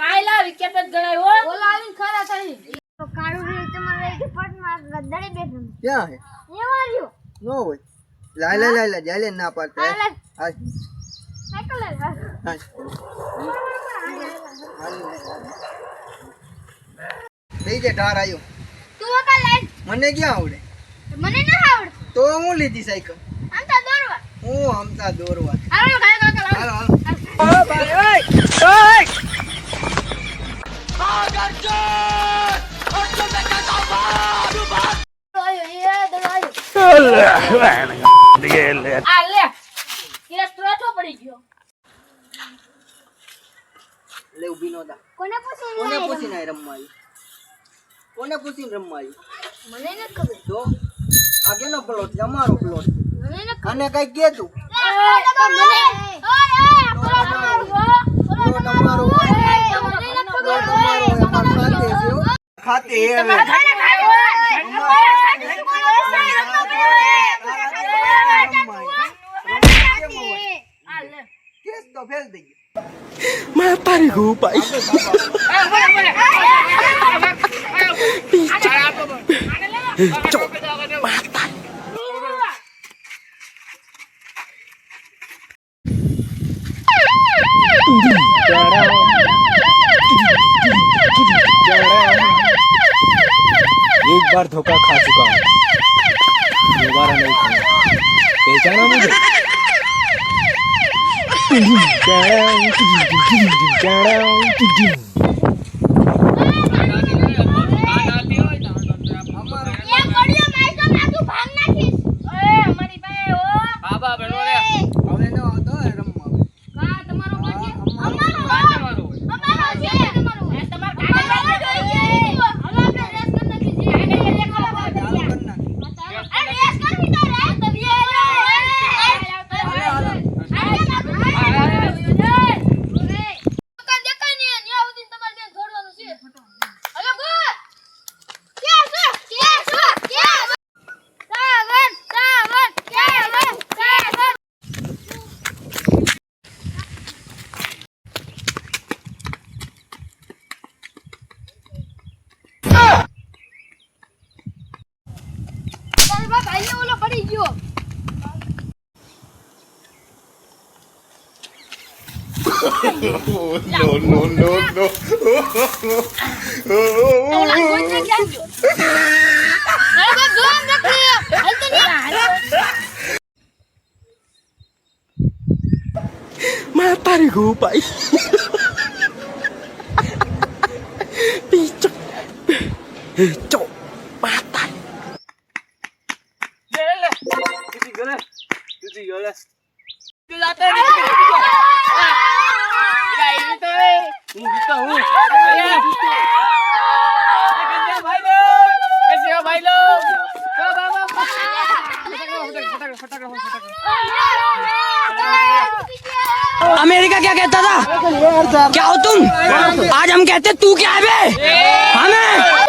કાયલા wicket જ ગણાય હો ઓલા આવીને ખરા થઈ તો કાળું રે તમારે રિપોર્ટ માં દડે બેઠું ક્યાં હે એવા રહ્યો નો હોય લાય જાલે ના પાડતા હાલ સાયકલ લે હાલ લઈ જે ઢાર આયો તું કા લાઈ મને ક્યાં આવડે મને ના આવડે તો હું લીધી સાયકલ આમતા દોરવા હું આમતા દોરવા હાલો કાય હાલો ઓ ભાઈ ઓય આ લે કેસ ટ્રોટો પડી ગયો લે ઉભી નો થા કોને પૂછીને રમવા આવી કોને પૂછીને રમવા આવી મને ન ખબર તો આ કેનો પ્લોટ છે અમારો પ્લોટ મને ન અને કઈ કે તું ખાતે કેસ તો ફેલ થઈ ગયો Mata nih gue, Pak. Cok, mata. एक बार धोखा खा चुका हूँ, दोबारा नहीं खाऊंगा। पहचाना मुझे? No. Mata nih gue, Pak. Picok. Cok, mata. Cuci gala. America क्या कहता था? क्या हो तुम? आज हम कहते तू क्या है बे? हमें